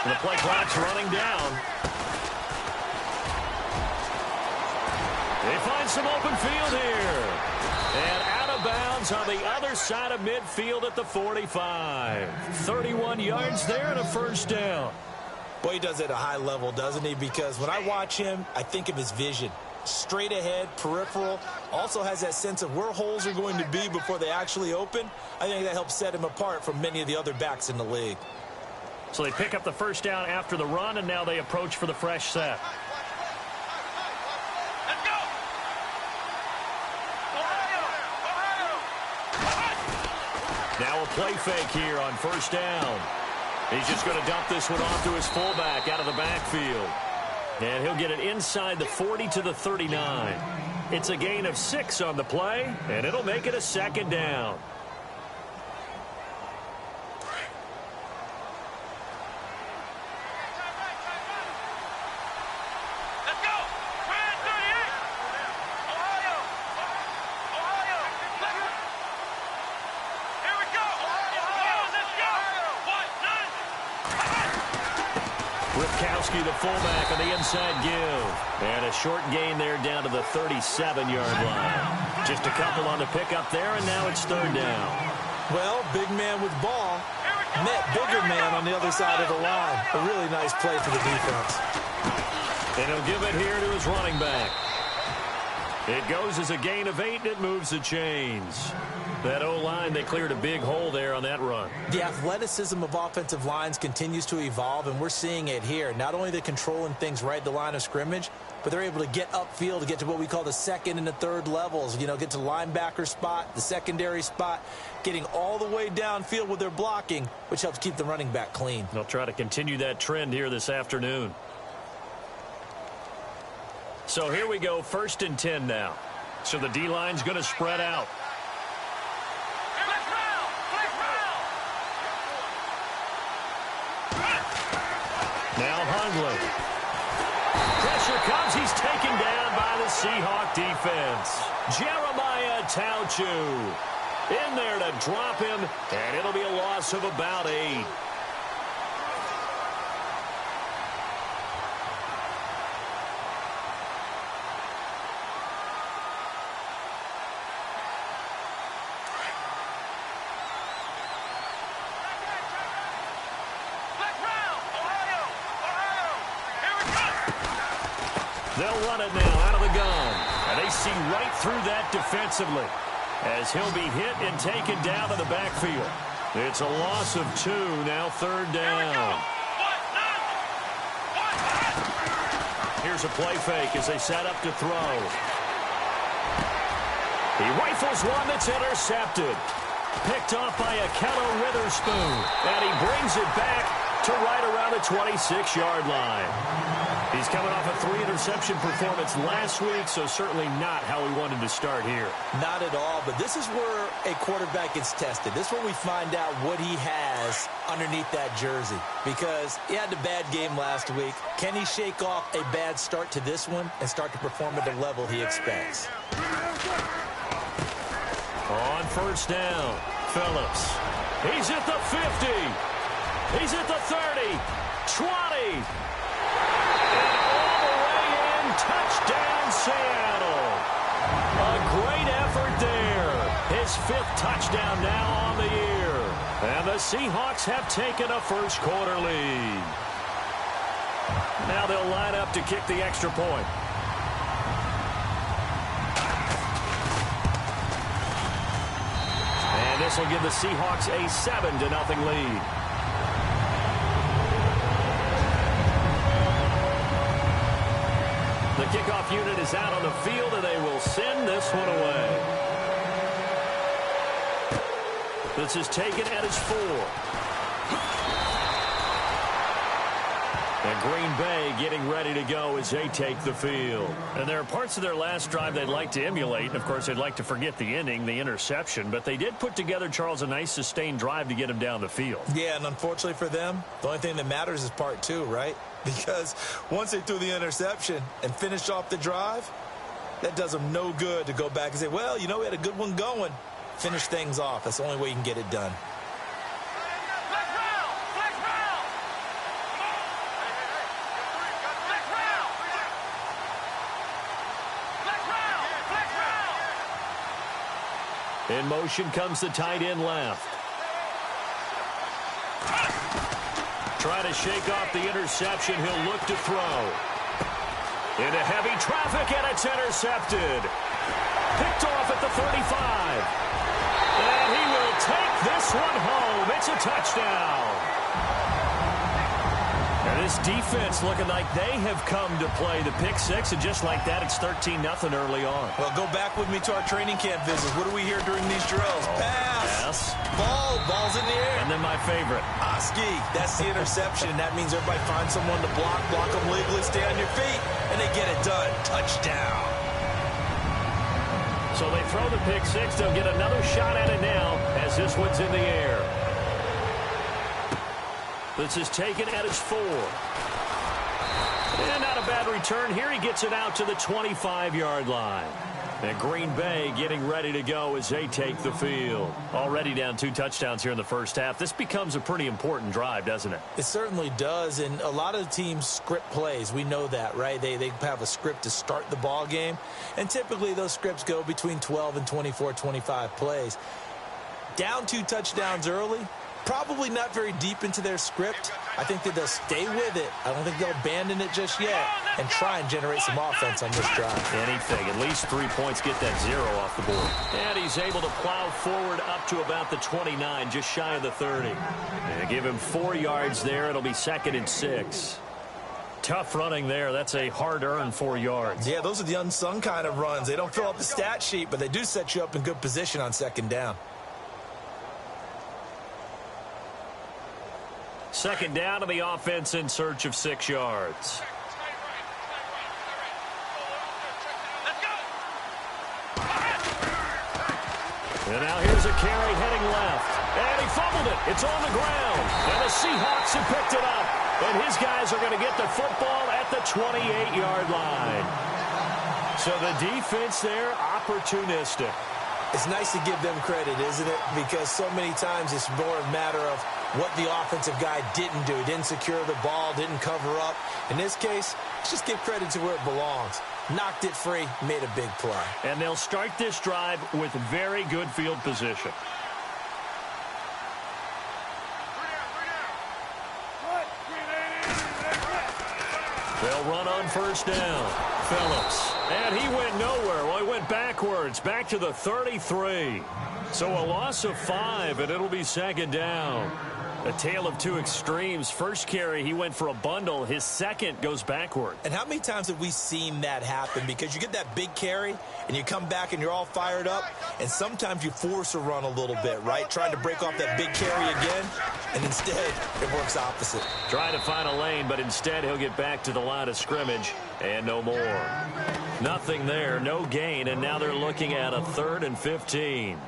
The play clock's running down. They find some open field here. And out of bounds on the other side of midfield at the 45. 31 yards there and a first down. Boy, he does it at a high level, doesn't he? Because when I watch him, I think of his vision. Straight ahead, peripheral, also has that sense of where holes are going to be before they actually open. I think that helps set him apart from many of the other backs in the league. So they pick up the first down after the run, and now they approach for the fresh set. Let's go! Now a play fake here on first down. He's just going to dump this one off to his fullback out of the backfield. And he'll get it inside the 40 to the 39. It's a gain of 6 on the play, and it'll make it a second down. Let's go! Brand 38! Ohio! Ohio! Here we go! Ohio, let's go! 1-9! Ripkowski, the fullback, on the inside give. And a short gain there down to the 37-yard line. Just a couple on the pickup there, and now it's third down. Well, big man with ball met bigger man on the other side of the line. A really nice play for the defense. And he'll give it here to his running back. It goes as a gain of 8, and it moves the chains. That O-line, they cleared a big hole there on that run. The athleticism of offensive lines continues to evolve, and we're seeing it here. Not only the controlling things right at the line of scrimmage, but they're able to get upfield to get to what we call the second and the third levels. You know, get to linebacker spot, the secondary spot, getting all the way downfield with their blocking, which helps keep the running back clean. They'll try to continue that trend here this afternoon. So here we go, 1st and 10 now. So the D-line's going to spread out. Now Hundley. Pressure comes. He's taken down by the Seahawk defense. Jeremiah Tauchu in there to drop him, and it'll be a loss of about 8. They'll run it now out of the gun. And they see right through that defensively as he'll be hit and taken down to the backfield. It's a loss of 2, now third down. Here's a play fake as they set up to throw. He rifles one that's intercepted. Picked off by Akello Witherspoon. And he brings it back to right around the 26-yard line. He's coming off a 3-interception performance last week, so certainly not how we wanted to start here. Not at all, but this is where a quarterback gets tested. This is where we find out what he has underneath that jersey, because he had a bad game last week. Can he shake off a bad start to this one and start to perform at the level he expects? On first down, Phillips. He's at the 50. He's at the 30, 20. Touchdown, Seattle. A great effort there. His 5th touchdown now on the year. And the Seahawks have taken a first-quarter lead. Now they'll line up to kick the extra point. And this will give the Seahawks a 7-0 lead. The kickoff unit is out on the field, and they will send this one away. This is taken at its 4. And Green Bay getting ready to go as they take the field. And there are parts of their last drive they'd like to emulate. And, of course, they'd like to forget the ending, the interception. But they did put together, Charles, a nice sustained drive to get him down the field. Yeah, and unfortunately for them, the only thing that matters is part 2, right? Because once they threw the interception and finished off the drive, that does them no good to go back and say, well, you know, we had a good one going. Finish things off. That's the only way you can get it done. In motion comes the tight end left. Trying to shake off the interception. He'll look to throw. Into heavy traffic, and it's intercepted. Picked off at the 35. And he will take this one home. It's a touchdown. And this defense looking like they have come to play the pick six, and just like that, it's 13-0 early on. Well, go back with me to our training camp visits. What do we hear during these drills? Pass. Ball's in the air. And then my favorite. Ski. That's the interception. That means everybody finds someone to block them legally, stay on your feet, and they get it done. Touchdown. So they throw the pick six. They'll get another shot at it now as this one's in the air. This is taken at his 4. And not a bad return. Here he gets it out to the 25-yard line. And Green Bay getting ready to go as they take the field. Already down 2 touchdowns here in the first half. This becomes a pretty important drive, doesn't it? It certainly does, and a lot of teams script plays. We know that, right? They have a script to start the ball game, and typically those scripts go between 12 and 24, 25 plays. Down 2 touchdowns early, probably not very deep into their script. I think that they'll stay with it. I don't think they'll abandon it just yet and try and generate some offense on this drive. Anything. At least 3 points, get that 0 off the board. And he's able to plow forward up to about the 29, just shy of the 30. And give him 4 yards there. It'll be 2nd and 6. Tough running there. That's a hard-earned 4 yards. Yeah, those are the unsung kind of runs. They don't fill up the stat sheet, but they do set you up in good position on 2nd down. 2nd down to the offense in search of 6 yards. And now here's a carry heading left. And he fumbled it. It's on the ground. And the Seahawks have picked it up. And his guys are going to get the football at the 28-yard line. So the defense there, opportunistic. It's nice to give them credit, isn't it? Because so many times it's more a matter of what the offensive guy didn't do. He didn't secure the ball, didn't cover up. In this case, let's just give credit to where it belongs. Knocked it free, made a big play. And they'll start this drive with very good field position. They'll run on 1st down. Phillips. And he went nowhere. Well, he went backwards, back to the 33. So a loss of 5, and it'll be 2nd down. A tale of 2 extremes. First carry, he went for a bundle. His second goes backward. And how many times have we seen that happen? Because you get that big carry, and you come back and you're all fired up, and sometimes you force a run a little bit, right? Trying to break off that big carry again, and instead it works opposite. Trying to find a lane, but instead he'll get back to the line of scrimmage, and no more. Nothing there, no gain, and now they're looking at a 3rd and 15.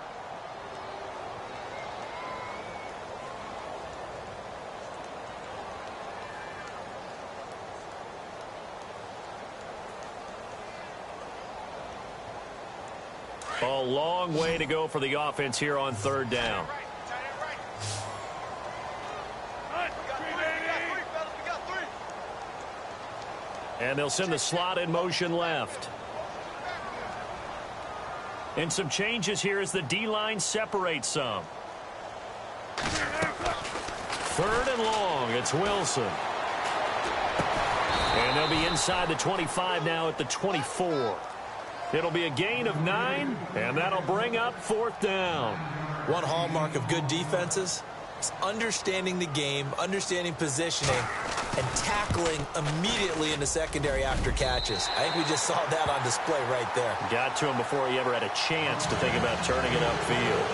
A long way to go for the offense here on 3rd down. And they'll send the slot in motion left. And some changes here as the D-line separates some. 3rd and long. It's Wilson. And they'll be inside the 25 now at the 24. It'll be a gain of 9, and that'll bring up 4th down. One hallmark of good defenses is understanding the game, understanding positioning, and tackling immediately in the secondary after catches. I think we just saw that on display right there. Got to him before he ever had a chance to think about turning it upfield.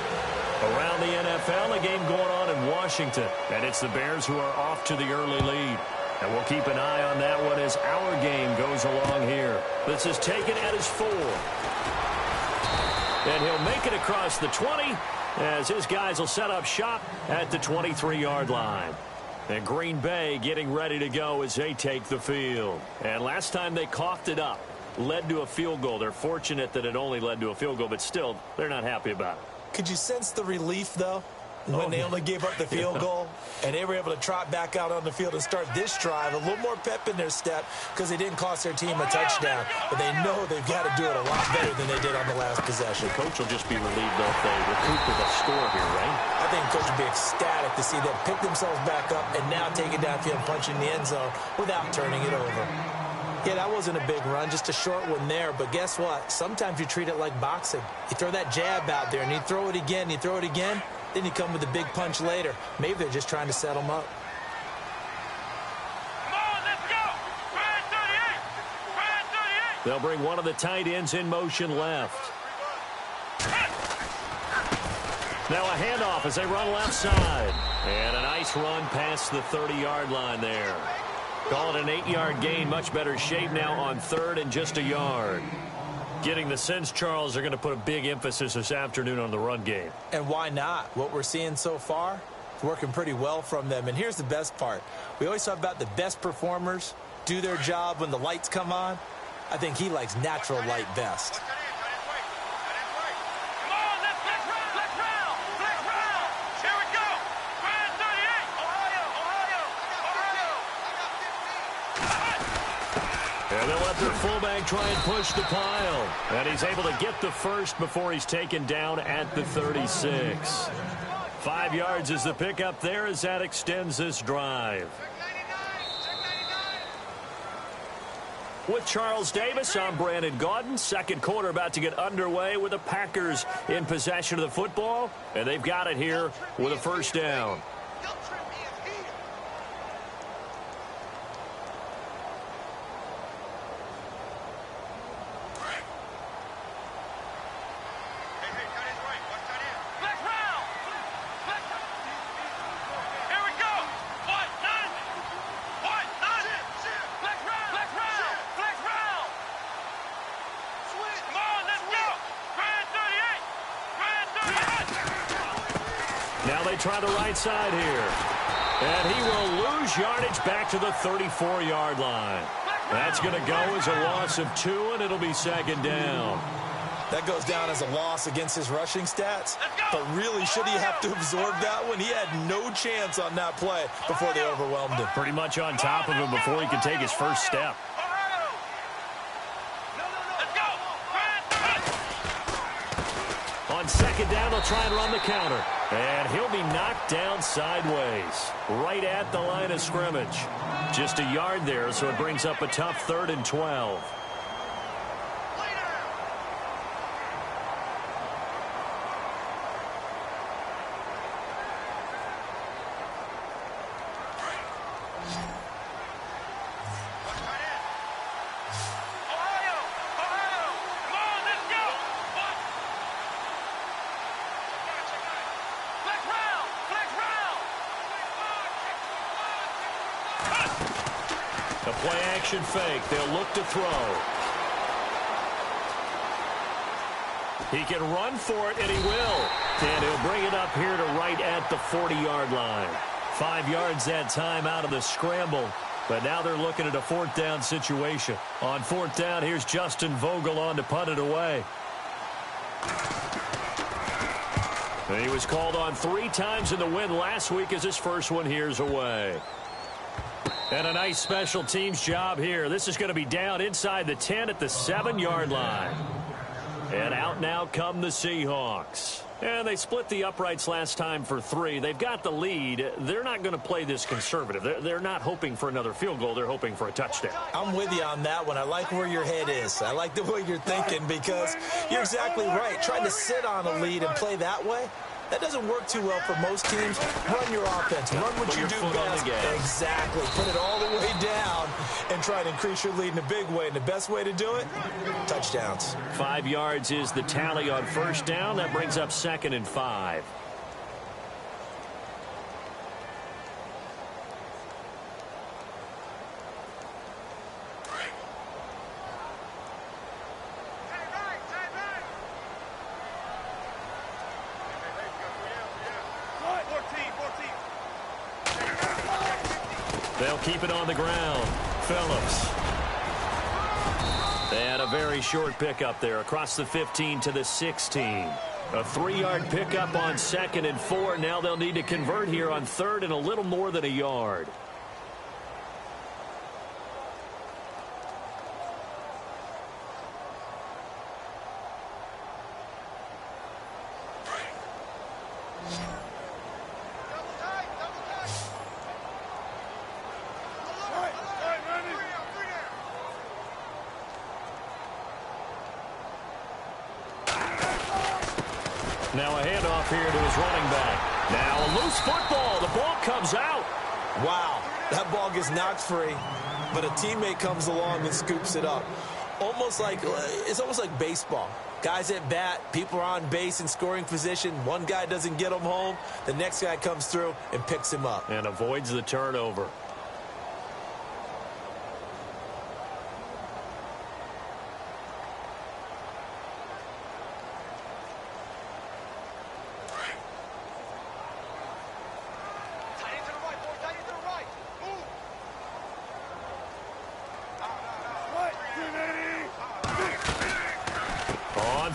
Around the NFL, a game going on in Washington, and it's the Bears who are off to the early lead. And we'll keep an eye on that one as our game goes along here. This is taken at his 4. And he'll make it across the 20 as his guys will set up shop at the 23-yard line. And Green Bay getting ready to go as they take the field. And last time they coughed it up, led to a field goal. They're fortunate that it only led to a field goal, but still, they're not happy about it. Could you sense the relief, though? when they only gave up the field goal, and they were able to trot back out on the field and start this drive, a little more pep in their step because they didn't cost their team a touchdown. But they know they've got to do it a lot better than they did on the last possession. The coach will just be relieved though if they recoup with a score here, right? I think the coach will be ecstatic to see them pick themselves back up and now take it downfield and punch in the end zone without turning it over. Yeah, that wasn't a big run, just a short one there. But guess what? Sometimes you treat it like boxing. You throw that jab out there, and you throw it again, you throw it again, then you come with a big punch later. Maybe they're just trying to set them up. Come on, let's go. Brand 38. Brand 38. They'll bring one of the tight ends in motion left. Now a handoff as they run left side. And a nice run past the 30-yard line there. Call it an 8-yard gain. Much better shape now on third and just a yard. Getting the sense, Charles, they're going to put a big emphasis this afternoon on the run game. And why not? What we're seeing so far, it's working pretty well from them. And here's the best part. We always talk about the best performers do their job when the lights come on. I think he likes natural light best. And they'll let their fullback try and push the pile. And he's able to get the first before he's taken down at the 36. 5 yards is the pickup there as that extends this drive. With Charles Davis, I'm Brandon Gaudin. Second quarter about to get underway with the Packers in possession of the football. And they've got it here with a first down. Now they try the right side here. And he will lose yardage back to the 34-yard line. That's going to go as a loss of 2, and it'll be second down. That goes down as a loss against his rushing stats. But really, should he have to absorb that one? He had no chance on that play before they overwhelmed him. Pretty much on top of him before he could take his first step. On second down, they'll try and run the counter. And he'll be knocked down sideways, right at the line of scrimmage. Just a yard there, so it brings up a tough 3rd and 12. A play-action fake. They'll look to throw. He can run for it, and he will. And he'll bring it up here to right at the 40-yard line. 5 yards that time out of the scramble. But now they're looking at a 4th down situation. On 4th down, here's Justin Vogel on to punt it away. And he was called on 3 times in the win last week as his first one here's away. And a nice special teams job here. This is going to be down inside the 10 at the 7-yard line. And out now come the Seahawks. And they split the uprights last time for 3. They've got the lead. They're not going to play this conservative. They're not hoping for another field goal. They're hoping for a touchdown. I'm with you on that one. I like where your head is. I like the way you're thinking because you're exactly right. Trying to sit on a lead and play that way, that doesn't work too well for most teams. Run your offense. Run what you do best. Exactly. Put it all the way down and try to increase your lead in a big way. And the best way to do it, touchdowns. 5 yards is the tally on first down. That brings up 2nd and 5. They'll keep it on the ground. Phillips. They had a very short pickup there across the 15 to the 16. A 3-yard pickup on 2nd and 4. Now they'll need to convert here on 3rd and a little more than a yard. Now a handoff here to his running back. Now a loose football. The ball comes out. Wow, that ball gets knocked free, but a teammate comes along and scoops it up. It's almost like baseball. Guys at bat, people are on base in scoring position. One guy doesn't get him home. The next guy comes through and picks him up. And avoids the turnover.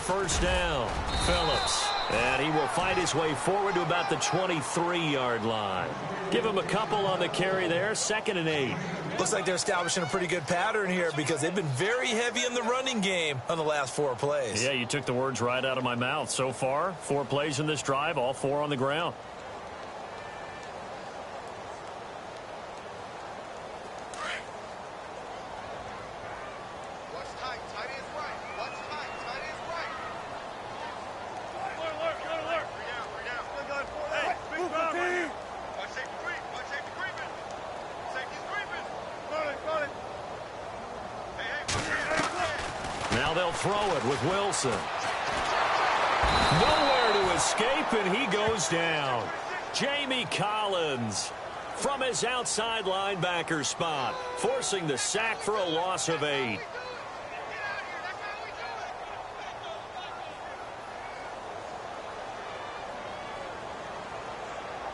First down, Phillips. And he will fight his way forward to about the 23-yard line. Give him a couple on the carry there, 2nd and 8. Looks like they're establishing a pretty good pattern here because they've been very heavy in the running game on the last 4 plays. Yeah, you took the words right out of my mouth. So far, 4 plays in this drive, all 4 on the ground. Now they'll throw it with Wilson. Nowhere to escape, and he goes down. Jamie Collins from his outside linebacker spot, forcing the sack for a loss of 8.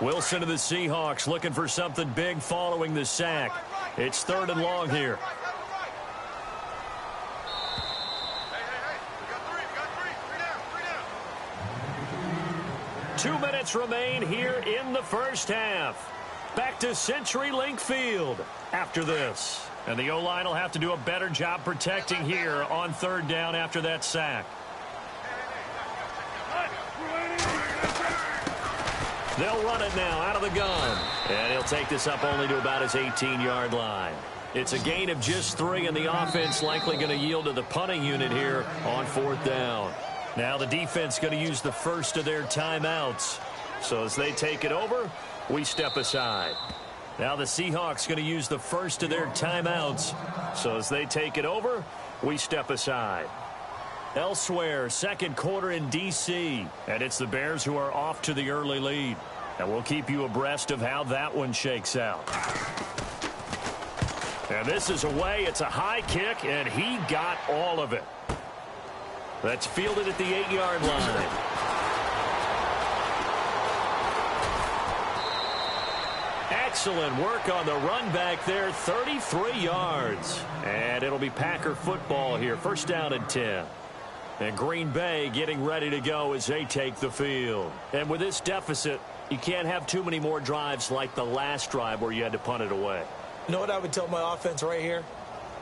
Wilson to the Seahawks looking for something big following the sack. It's 3rd and long here. 2 minutes remain here in the first half. Back to CenturyLink Field after this. And the O-line will have to do a better job protecting here on 3rd down after that sack. They'll run it now out of the gun. And he'll take this up only to about his 18-yard line. It's a gain of just 3, and the offense likely going to yield to the punting unit here on 4th down. Now the defense going to use the first of their timeouts. So as they take it over, we step aside. Now the Seahawks going to use the first of their timeouts. So as they take it over, we step aside. Elsewhere, 2nd quarter in D.C. And it's the Bears who are off to the early lead. And we'll keep you abreast of how that one shakes out. And this is away. It's a high kick, and he got all of it. That's fielded at the 8-yard line. Excellent work on the run back there, 33 yards. And it'll be Packer football here, 1st down and 10. And Green Bay getting ready to go as they take the field. And with this deficit, you can't have too many more drives like the last drive where you had to punt it away. You know what I would tell my offense right here?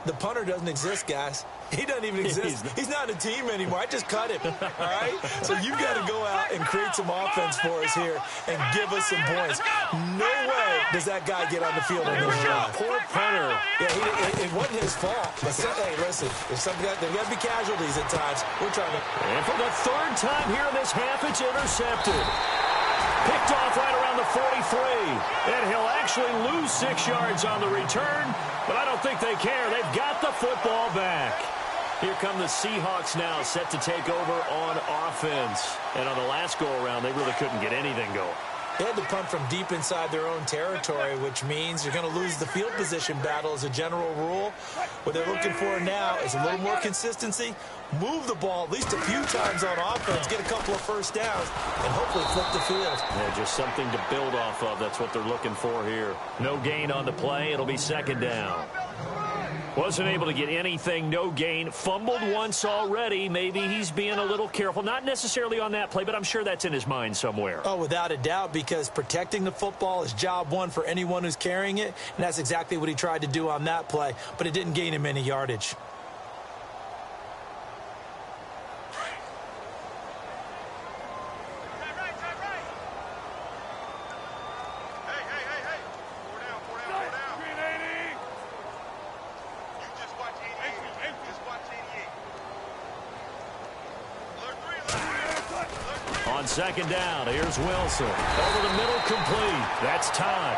The punter doesn't exist, guys. He doesn't even exist. He's not a team anymore. I just cut him, all right? So you've got to go out and create some offense for us here and give us some points. No way does that guy get on the field in this drive. Poor punter. Yeah, it wasn't his fault. But hey, listen, there's got to be casualties at times. We're trying to. And for the 3rd time here in this half, it's intercepted. Picked off right around the 43. And he'll actually lose 6 yards on the return. But I don't think they care. They've got the football back. Here come the Seahawks now, set to take over on offense. And on the last go-around, they really couldn't get anything going. They had to punt from deep inside their own territory, which means you're going to lose the field position battle as a general rule. What they're looking for now is a little more consistency, move the ball at least a few times on offense, get a couple of first downs, and hopefully flip the field. Yeah, just something to build off of. That's what they're looking for here. No gain on the play. It'll be 2nd down. Wasn't able to get anything, no gain. Fumbled once already. Maybe he's being a little careful. Not necessarily on that play, but I'm sure that's in his mind somewhere. Oh, without a doubt, because protecting the football is job one for anyone who's carrying it, and that's exactly what he tried to do on that play, but it didn't gain him any yardage. On second down, here's Wilson. Over the middle, complete. That's Todd.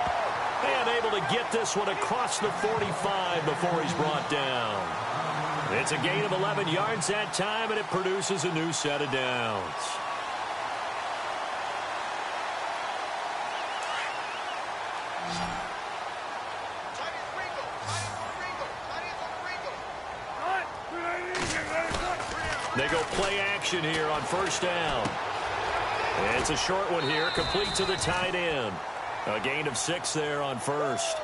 And able to get this one across the 45 before he's brought down. It's a gain of 11 yards that time, and it produces a new set of downs. They go play action here on first down. It's a short one here, complete to the tight end. A gain of 6 there on first.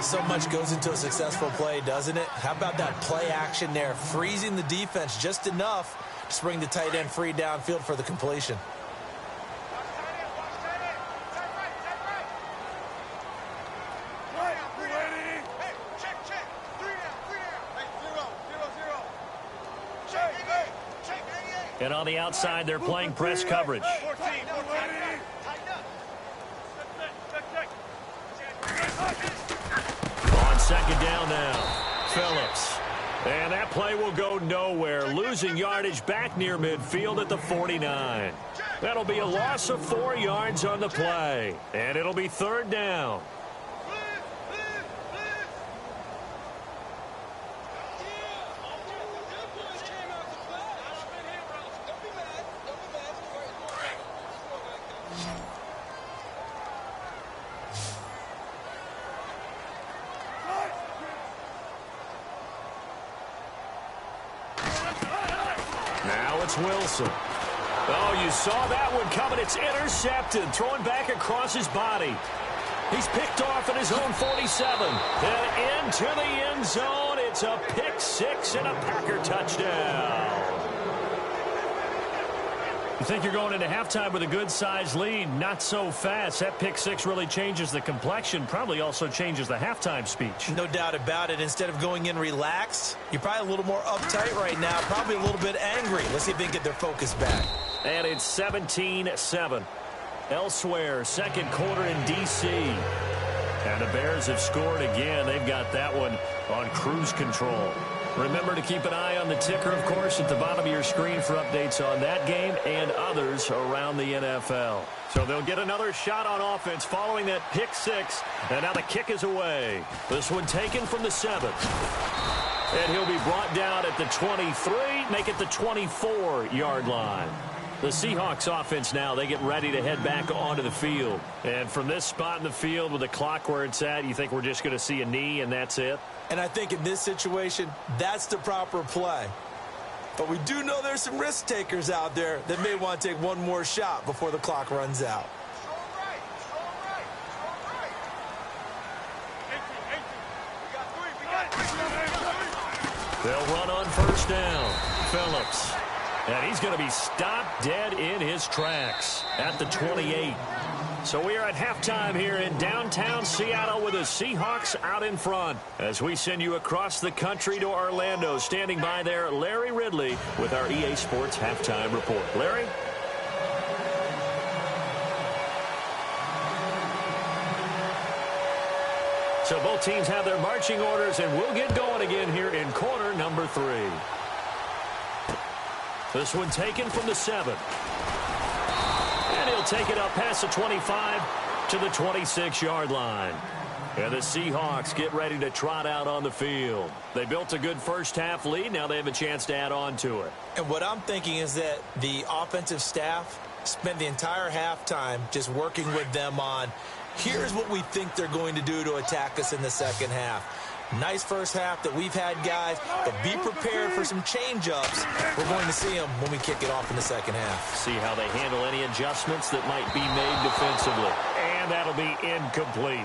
So much goes into a successful play, doesn't it? How about that play action there, freezing the defense just enough to bring the tight end free downfield for the completion. And on the outside, they're playing press coverage. On second down now, Phillips. And that play will go nowhere. Losing yardage back near midfield at the 49. That'll be a loss of 4 yards on the play. And it'll be third down. Now it's Wilson. Oh, you saw that one coming. It's intercepted. Throwing back across his body. He's picked off at his own 47. And into the end zone. It's a pick 6 and a Packer touchdown. You think you're going into halftime with a good-sized lead. Not so fast. That pick 6 really changes the complexion. Probably also changes the halftime speech. No doubt about it. Instead of going in relaxed, you're probably a little more uptight right now. Probably a little bit angry. Let's see if they can get their focus back. And it's 17-7. Elsewhere, second quarter in D.C. And the Bears have scored again. They've got that one on cruise control. Remember to keep an eye on the ticker, of course, at the bottom of your screen for updates on that game and others around the NFL. So they'll get another shot on offense following that pick 6. And now the kick is away. This one taken from the 7. And he'll be brought down at the 23, make it the 24-yard line. The Seahawks offense now, they get ready to head back onto the field. And from this spot in the field with the clock where it's at, you think we're just going to see a knee and that's it? And I think in this situation, that's the proper play. But we do know there's some risk takers out there that may want to take one more shot before the clock runs out. They'll run on first down. Phillips. And he's going to be stopped dead in his tracks at the 28. So we are at halftime here in downtown Seattle with the Seahawks out in front. As we send you across the country to Orlando, standing by there, Larry Ridley with our EA Sports Halftime Report. Larry? So both teams have their marching orders, and we'll get going again here in quarter number 3. This one taken from the 7. And he'll take it up past the 25 to the 26-yard line. And the Seahawks get ready to trot out on the field. They built a good first-half lead. Now they have a chance to add on to it. And what I'm thinking is that the offensive staff spent the entire halftime just working with them on, here's what we think they're going to do to attack us in the second half. Nice first half that we've had, guys, but be prepared for some change-ups. We're going to see them when we kick it off in the second half. See how they handle any adjustments that might be made defensively. And that'll be incomplete.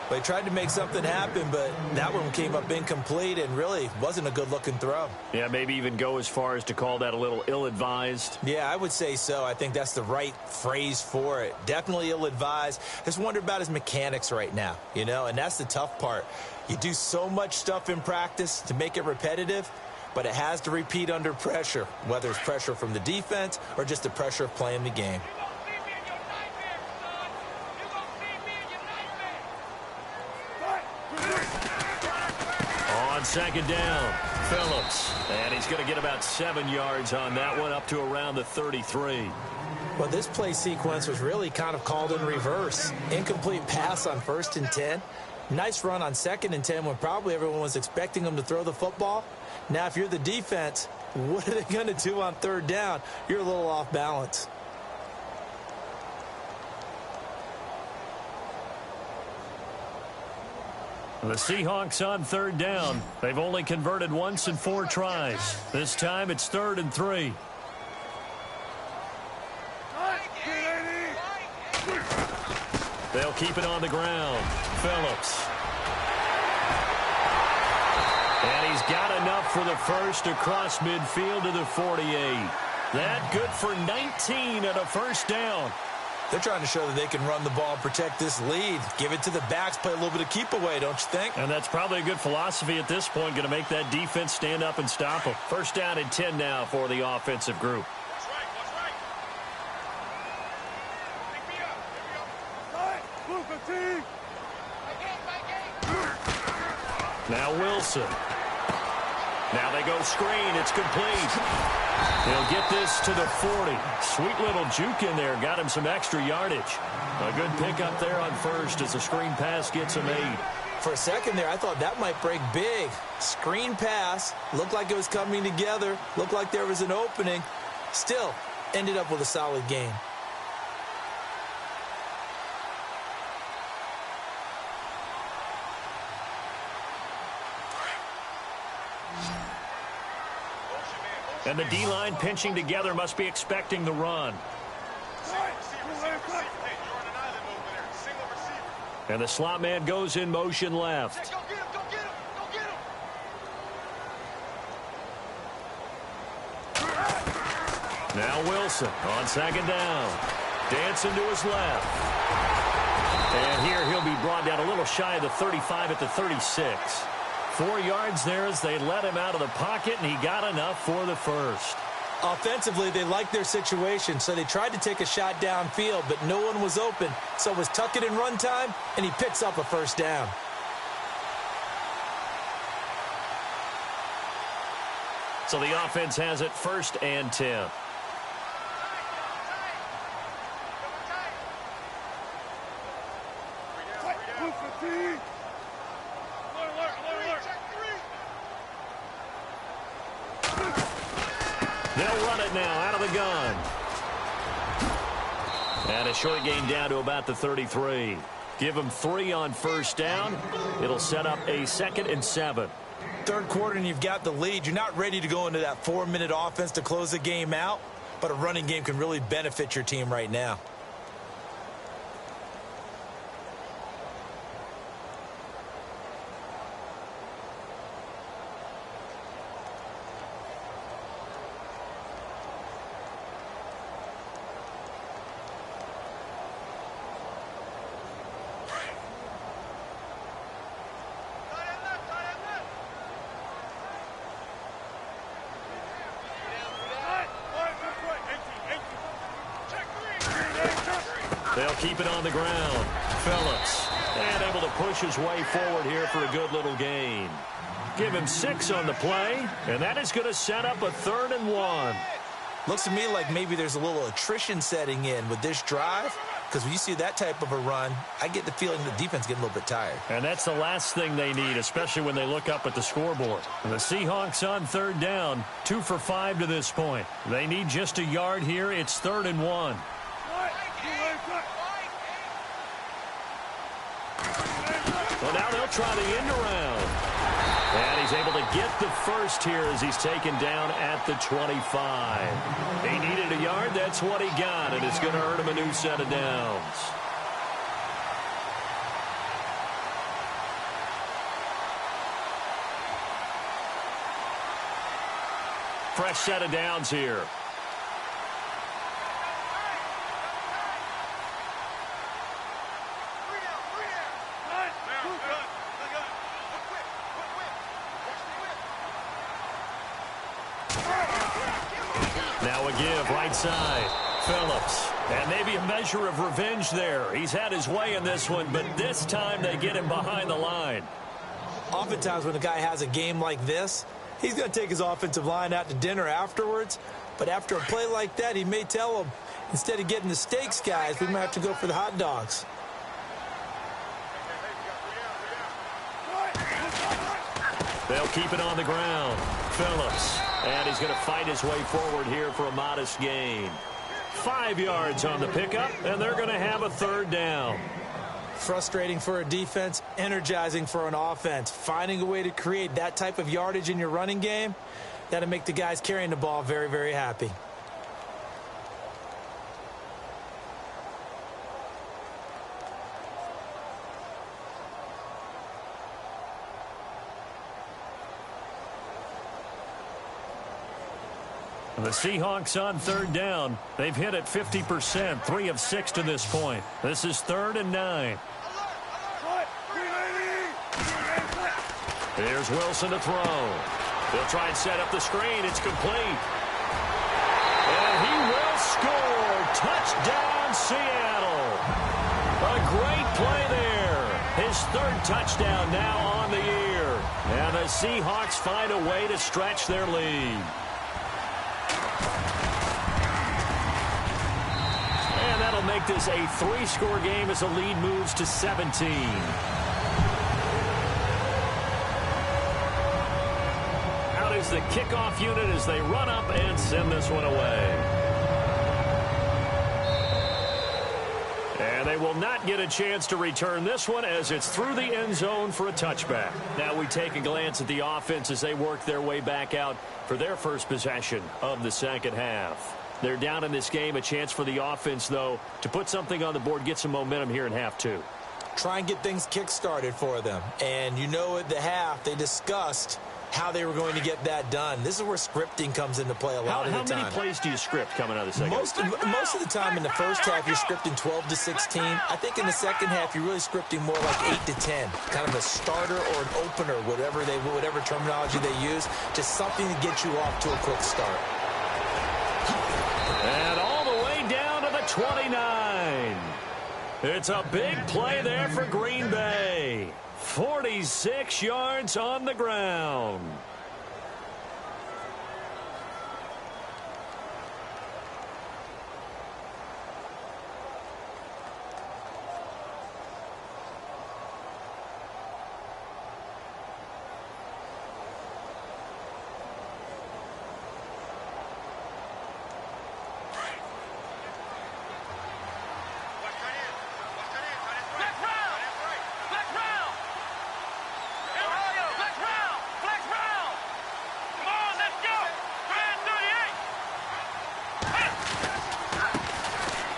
They tried to make something happen, but that one came up incomplete and really wasn't a good-looking throw. Yeah, maybe even go as far as to call that a little ill-advised. Yeah, I would say so. I think that's the right phrase for it. Definitely ill-advised. Just wonder about his mechanics right now, you know, and that's the tough part. You do so much stuff in practice to make it repetitive, but it has to repeat under pressure, whether it's pressure from the defense or just the pressure of playing the game. On second down, Phillips. And he's going to get about 7 yards on that one, up to around the 33. Well, this play sequence was really kind of called in reverse. Incomplete pass on 1st and 10. Nice run on 2nd and 10 when probably everyone was expecting him to throw the football. Now, if you're the defense, what are they going to do on 3rd down? You're a little off balance. The Seahawks on 3rd down. They've only converted once in 4 tries. This time it's 3rd and 3. They'll keep it on the ground. Phillips. And he's got enough for the first across midfield to the 48. That good for 19 at a 1st down. They're trying to show that they can run the ball and protect this lead. Give it to the backs, play a little bit of keep away, don't you think? And that's probably a good philosophy at this point, going to make that defense stand up and stop them. 1st down and 10 now for the offensive group. Now Wilson. Now they go screen. It's complete. He'll get this to the 40. Sweet little juke in there. Got him some extra yardage. A good pickup there on 1st as the screen pass gets him 8. For a second there, I thought that might break big. Screen pass. Looked like it was coming together. Looked like there was an opening. Still, ended up with a solid gain. And the D-line pinching together, must be expecting the run. And the slot man goes in motion left. Now Wilson on 2nd down. Dancing to his left. And here he'll be brought down a little shy of the 35 at the 36. 4 yards there as they let him out of the pocket, and he got enough for the 1st. Offensively, they liked their situation, so they tried to take a shot downfield, but no one was open. So it was tuck it in run time, and he picks up a 1st down. So the offense has it 1st and 10. They'll run it now out of the gun. And a short gain down to about the 33. Give them 3 on 1st down. It'll set up a 2nd and 7. 3rd quarter and you've got the lead. You're not ready to go into that 4-minute offense to close the game out, but a running game can really benefit your team right now. They'll keep it on the ground. Phillips, and able to push his way forward here for a good little gain. Give him 6 on the play, and that is going to set up a 3rd and 1. Looks to me like maybe there's a little attrition setting in with this drive, because when you see that type of a run, I get the feeling the defense getting a little bit tired. And that's the last thing they need, especially when they look up at the scoreboard. The Seahawks on 3rd down, 2 for 5 to this point. They need just a yard here. It's 3rd and 1. Well, now they'll try the end around. And he's able to get the 1st here as he's taken down at the 25. He needed a yard. That's what he got, and it's going to earn him a new set of downs. Fresh set of downs here. Now a give right side. Phillips. And maybe a measure of revenge there. He's had his way in this one, but this time they get him behind the line. Oftentimes when a guy has a game like this, he's going to take his offensive line out to dinner afterwards. But after a play like that, he may tell them, instead of getting the steaks, guys, we might have to go for the hot dogs. They'll keep it on the ground. Phillips. And he's going to fight his way forward here for a modest gain. 5 yards on the pickup, and they're going to have a third down. Frustrating for a defense, energizing for an offense. Finding a way to create that type of yardage in your running game, that'll make the guys carrying the ball very, very happy. The Seahawks on third down. They've hit it 50%, 3 of 6 to this point. This is 3rd and 9. Here's Wilson to throw. They'll try and set up the screen. It's complete. And he will score. Touchdown, Seattle. A great play there. His 3rd touchdown now on the year. And the Seahawks find a way to stretch their lead. And that'll make this a 3-score game as the lead moves to 17. Out is the kickoff unit as they run up and send this one away. And they will not get a chance to return this one as it's through the end zone for a touchback. Now we take a glance at the offense as they work their way back out for their first possession of the second half. They're down in this game. A chance for the offense, though, to put something on the board, get some momentum here in half 2. Try and get things kick-started for them. And you know at the half, they discussed how they were going to get that done. This is where scripting comes into play a lot of the time. How many plays do you script coming out of the second half? Most of the time in the first half, you're scripting 12 to 16. I think in the second half, you're really scripting more like 8 to 10. Kind of a starter or an opener, whatever terminology they use. Just something to get you off to a quick start. And all the way down to the 29. It's a big play there for Green Bay. 46 yards on the ground.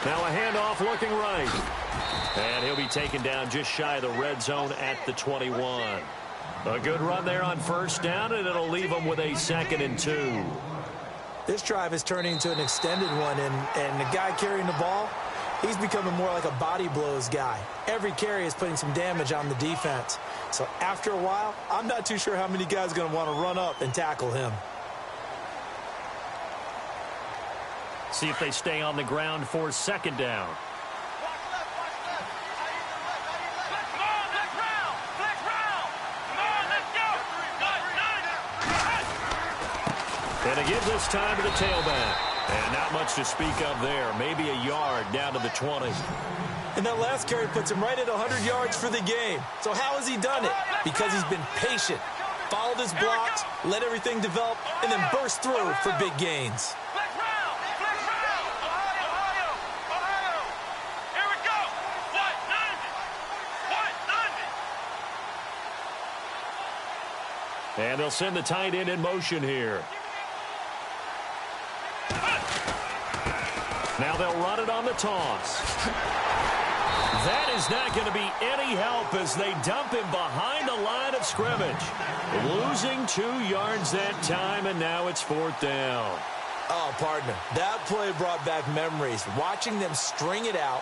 Now a handoff looking right. And he'll be taken down just shy of the red zone at the 21. A good run there on first down, and it'll leave them with a 2nd and 2. This drive is turning into an extended one, and the guy carrying the ball, he's becoming more like a body blows guy. Every carry is putting some damage on the defense. So after a while, I'm not too sure how many guys are going to want to run up and tackle him. See if they stay on the ground for 2nd down. And it gives this time to the tailback. And not much to speak of there. Maybe a yard down to the 20. And that last carry puts him right at 100 yards for the game. So how has he done it? Because he's been patient, followed his blocks, let everything develop, and then burst through for big gains. And they'll send the tight end in motion here. Now they'll run it on the toss. That is not going to be any help as they dump him behind the line of scrimmage. Losing 2 yards that time, and now it's 4th down. Oh, partner, that play brought back memories. Watching them string it out,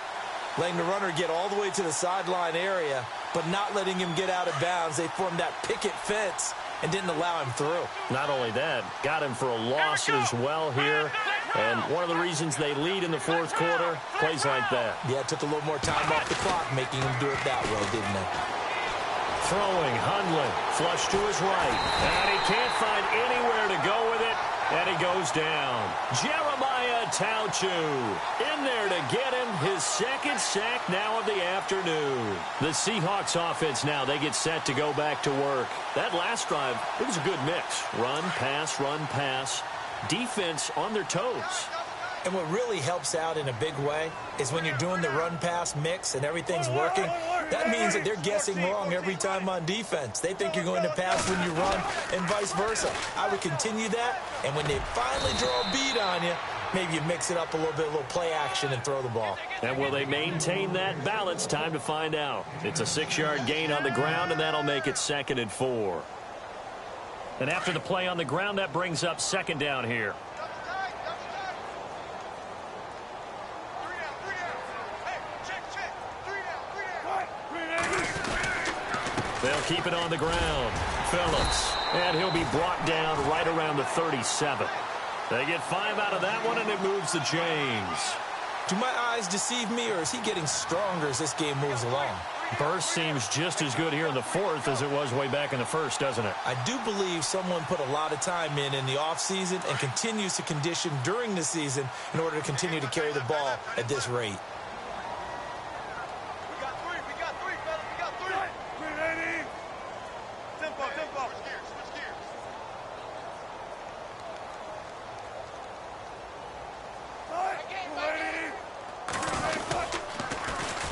letting the runner get all the way to the sideline area, but not letting him get out of bounds. They formed that picket fence and didn't allow him through. Not only that, got him for a loss as well here. And one of the reasons they lead in the 4th quarter, plays like that. Yeah, it took a little more time off the clock, making him do it that way, didn't it? Throwing, Hundley, flush to his right. And he can't find anywhere to go with it. And he goes down. Jeremiah Tauchu in there to get him his 2nd sack now of the afternoon. The Seahawks offense now, they get set to go back to work. That last drive, it was a good mix. Run, pass, defense on their toes. And what really helps out in a big way is when you're doing the run-pass mix and everything's working, that means that they're guessing wrong every time on defense. They think you're going to pass when you run and vice versa. I would continue that, and when they finally draw a beat on you, maybe you mix it up a little bit, a little play action, and throw the ball. And will they maintain that balance? Time to find out. It's a 6-yard gain on the ground, and that'll make it 2nd and 4. And after the play on the ground, that brings up 2nd down here. They'll keep it on the ground. Phillips. And he'll be brought down right around the 37. They get 5 out of that one, and it moves the chains. Do my eyes deceive me, or is he getting stronger as this game moves along? Burst seems just as good here in the 4th as it was way back in the 1st, doesn't it? I do believe someone put a lot of time in the offseason and continues to condition during the season in order to continue to carry the ball at this rate.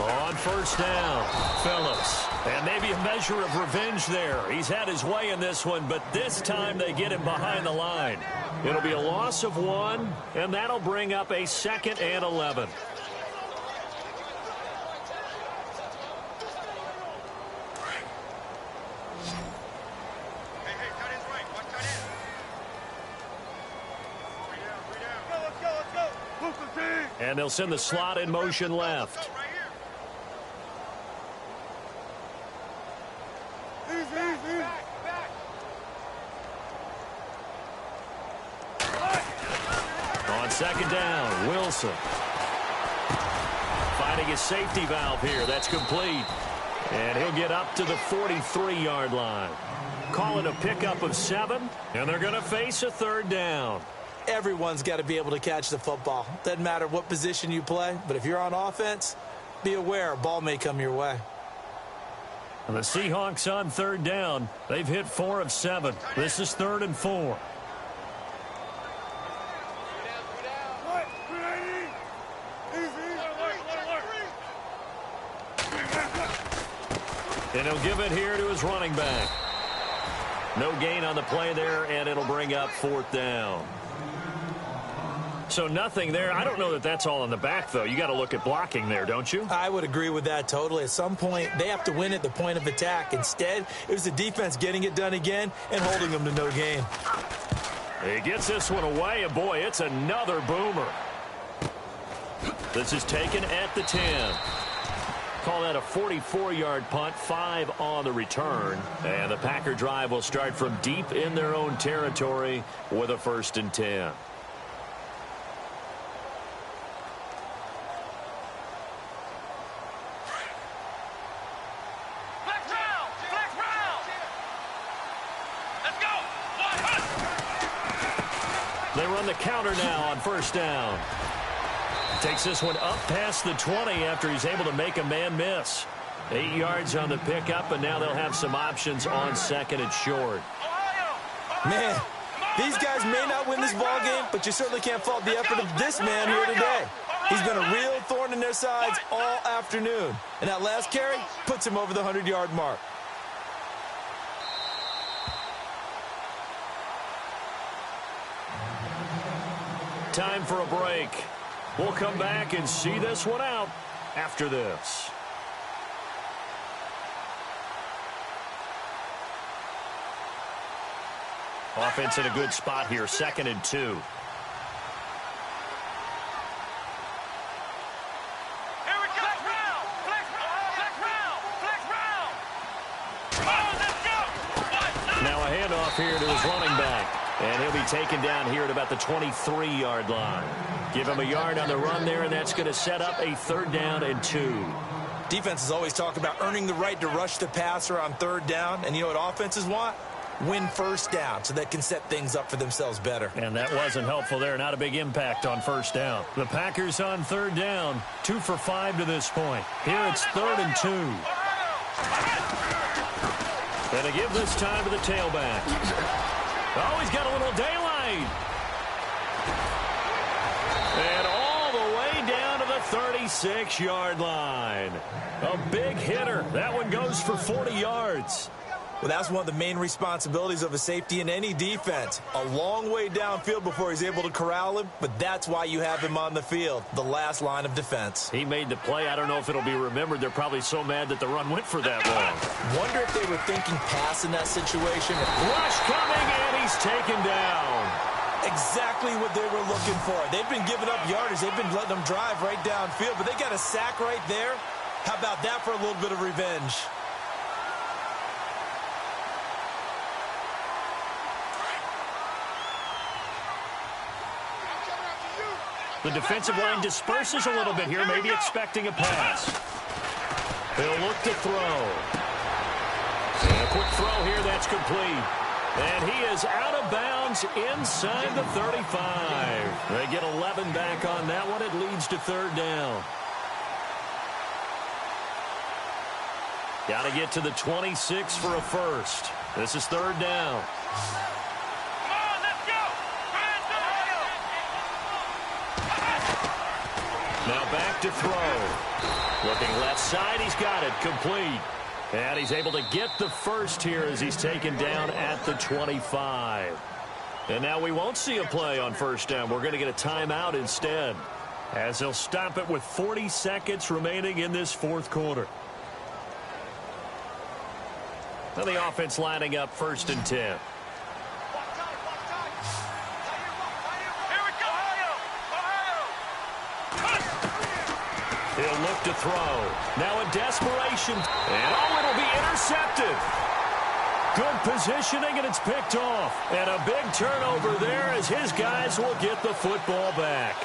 On 1st down, Phillips. And maybe a measure of revenge there. He's had his way in this one, but this time they get him behind the line. It'll be a loss of 1, and that'll bring up a 2nd and 11. And they'll send the slot in motion left. On 2nd down, Wilson. Finding his safety valve here. That's complete. And he'll get up to the 43-yard line. Call it a pickup of 7, and they're going to face a 3rd down. Everyone's got to be able to catch the football. Doesn't matter what position you play, but if you're on offense, be aware a ball may come your way. And the Seahawks on 3rd down. They've hit 4 of 7. This is 3rd and 4. And he'll give it here to his running back. No gain on the play there, and it'll bring up 4th down. So nothing there. I don't know that that's all in the back, though. You got to look at blocking there, don't you? I would agree with that totally. At some point, they have to win at the point of attack. Instead, it was the defense getting it done again and holding them to no gain. He gets this one away, and boy, it's another boomer. This is taken at the 10. Call that a 44-yard punt, 5 on the return. And the Packer drive will start from deep in their own territory with a 1st and 10. They run the counter now on 1st down. Takes this one up past the 20 after he's able to make a man miss. 8 yards on the pickup, and now they'll have some options on 2nd and short. Man, these guys may not win this ball game, but you certainly can't fault the effort of this man here today. He's been a real thorn in their sides all afternoon. And that last carry puts him over the 100-yard mark. Time for a break. We'll come back and see this one out after this. Offense in a good spot here, 2nd and 2. Here we go. Flex round. Flex round. Come on, let's go. Now a handoff here to his running back. And he'll be taken down here at about the 23-yard line. Give him a yard on the run there, and that's going to set up a 3rd down and 2. Defenses always talk about earning the right to rush the passer on 3rd down. And you know what offenses want? Win 1st down so they can set things up for themselves better. And that wasn't helpful there. Not a big impact on 1st down. The Packers on 3rd down. 2 for 5 to this point. Here it's 3rd and 2. And they give this time to the tailback. Oh, he's got a little daylight. And all the way down to the 36-yard line. A big hitter. That one goes for 40 yards. Well, that's one of the main responsibilities of a safety in any defense. A long way downfield before he's able to corral him, but that's why you have him on the field, the last line of defense. He made the play. I don't know if it'll be remembered. They're probably so mad that the run went for that long. Wonder if they were thinking pass in that situation. Rush coming, and he's taken down. Exactly what they were looking for. They've been giving up yardage. They've been letting them drive right downfield, but they got a sack right there. How about that for a little bit of revenge? The defensive line disperses a little bit here, maybe expecting a pass. They'll look to throw. And a quick throw here, that's complete. And he is out of bounds inside the 35. They get 11 back on that one. It leads to 3rd down. Got to get to the 26 for a 1st. This is 3rd down. Now back to throw. Looking left side, he's got it, complete. And he's able to get the 1st here as he's taken down at the 25. And now we won't see a play on 1st down. We're going to get a timeout instead, as he'll stop it with 40 seconds remaining in this 4th quarter. Now the offense lining up 1st and 10. He'll look to throw. Now in desperation. And it'll be intercepted. Good positioning, and it's picked off. And a big turnover there as his guys will get the football back.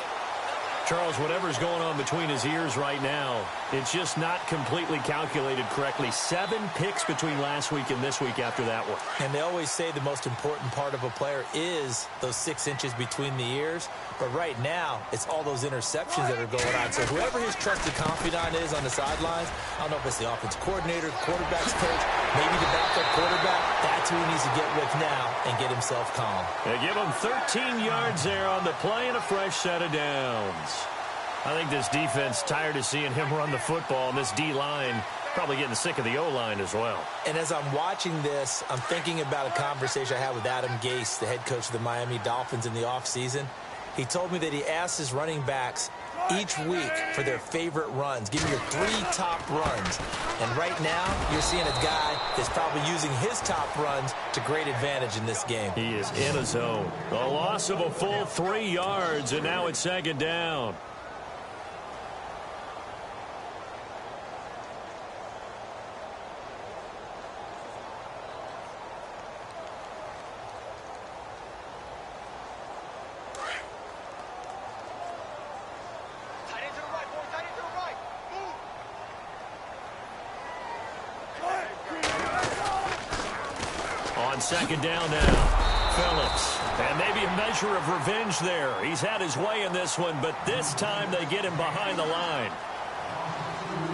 Charles, whatever's going on between his ears right now, it's just not completely calculated correctly. 7 picks between last week and this week after that one. And they always say the most important part of a player is those 6 inches between the ears. But right now, it's all those interceptions that are going on. So whoever his trusted confidant is on the sidelines, I don't know if it's the offensive coordinator, quarterback's coach, maybe the backup quarterback, that's who he needs to get with now and get himself calm. They give him 13 yards there on the play and a fresh set of downs. I think this defense tired of seeing him run the football, and this D-line probably getting sick of the O-line as well. And as I'm watching this, I'm thinking about a conversation I had with Adam Gase, the head coach of the Miami Dolphins in the offseason. He told me that he asked his running backs each week for their favorite runs. Give me your 3 top runs. And right now, you're seeing a guy that's probably using his top runs to great advantage in this game. He is in a zone. A loss of a full 3 yards, and now it's 2nd down. On 2nd down now, Phillips. And maybe a measure of revenge there. He's had his way in this one, but this time they get him behind the line.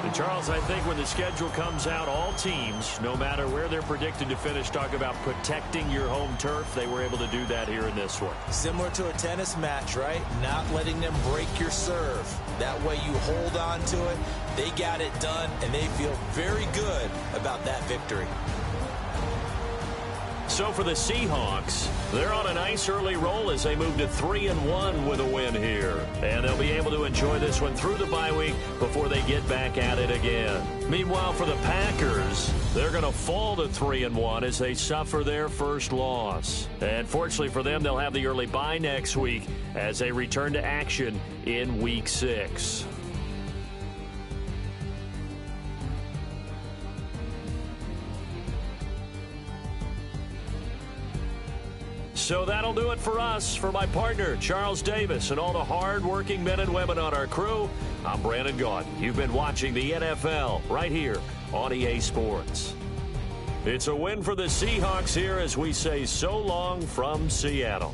And Charles, I think when the schedule comes out, all teams, no matter where they're predicted to finish, talk about protecting your home turf. They were able to do that here in this one. Similar to a tennis match, right? Not letting them break your serve. That way you hold on to it. They got it done, and they feel very good about that victory. So for the Seahawks, they're on a nice early roll as they move to 3-1 with a win here. And they'll be able to enjoy this one through the bye week before they get back at it again. Meanwhile, for the Packers, they're going to fall to 3-1 as they suffer their first loss. And fortunately for them, they'll have the early bye next week as they return to action in Week 6. So that'll do it for us. For my partner, Charles Davis, and all the hard-working men and women on our crew, I'm Brandon Gaudin. You've been watching the NFL right here on EA Sports. It's a win for the Seahawks here as we say so long from Seattle.